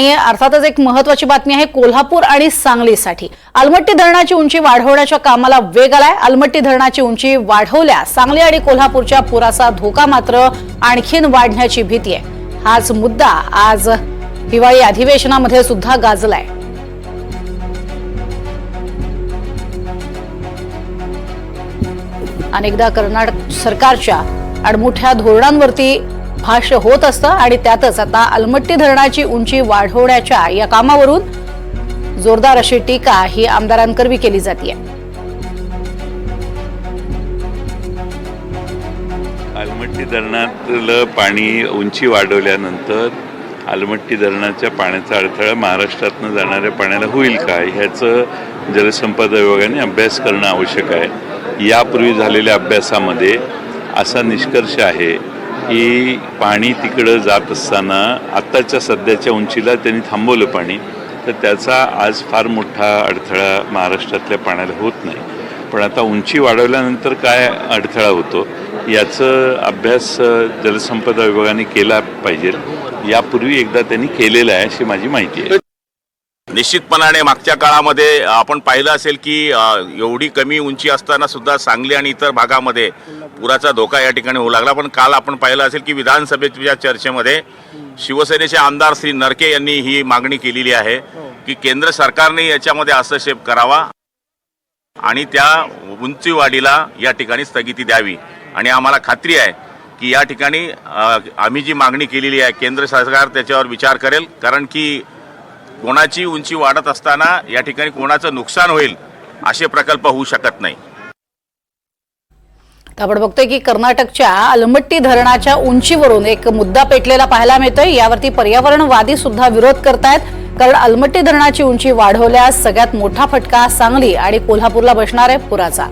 अर्थातच एक महत्त्वाची बातमी आहे कोल्हापूर आणि सांगलीसाठी। अलमट्टी धरणाची उंची वाढवण्याच्या कामाला वेग आलाय। अलमट्टी धरणाची उंची वाढवल्यास सांगली आणि कोल्हापूरच्या पुराचा धोका मात्र आणखीन वाढण्याची भीती आहे। हाच मुद्दा आज हिवाळी अधिवेशनामध्ये सुद्धा गाजलाय। अनेकदा कर्नाटक सरकारच्या अडमुठ्या धोरणांवरती भाष्य होत असतं आणि त्यातच आता अलमट्टी धरणाची उंची वाढवण्याच्या या कामावरून जोरदार अशी टीका ही आमदारांकरवी केली जाते। अलमट्टी धरणातलं पाणी उंची वाढवल्यानंतर अलमट्टी धरणाच्या पाण्याचा अडथळा महाराष्ट्रातून जाणाऱ्या पाण्याला होईल का ह्याचं जलसंपदा विभागाने अभ्यास करणं आवश्यक आहे। यापूर्वी झालेल्या अभ्यासामध्ये असा निष्कर्ष आहे की पाणी तिकडं जात असताना आत्ताच्या सध्याच्या उंचीला त्यांनी थांबवलं पाणी, तर त्याचा आज फार मोठा अडथळा महाराष्ट्रातल्या पाण्याला होत नाही। पण आता उंची वाढवल्यानंतर काय अडथळा होतो याचं अभ्यास जलसंपदा विभागाने केला पाहिजे। यापूर्वी एकदा त्यांनी केलेला आहे अशी माझी माहिती आहे। निश्चितपणाने मागच्या काळामध्ये आपण पाहिलं असेल की एवढी कमी उंची असताना सुद्धा सांगली आणि इतर भागामध्ये पुराचा धोका या ठिकाणी होऊ लागला। पण काल आपण पाहिलं असेल की विधानसभेच्या चर्चेमध्ये शिवसेनेचे आमदार श्री नरके यांनी ही मागणी केलेली आहे की केंद्र सरकारने याच्यामध्ये हस्तक्षेप करावा आणि त्या उंची वाढीला या ठिकाणी स्थगिती द्यावी। आणि आम्हाला खात्री आहे की या ठिकाणी आम्ही जी मागणी केलेली आहे केंद्र सरकार त्याच्यावर विचार करेल, कारण की कोणाची उंची वाढत असताना या ठिकाणी कोणाचं नुकसान होईल असे प्रकल्प होऊ शकत नाही। आपण बघतोय की कर्नाटकच्या अलमट्टी धरणाच्या उंचीवरून एक मुद्दा पेटलेला पाहायला मिळतोय। यावरती पर्यावरणवादी सुद्धा विरोध करतायत, कारण अलमट्टी धरणाची उंची वाढवल्यास सगळ्यात मोठा फटका सांगली आणि कोल्हापूरला बसणार आहे पुराचा।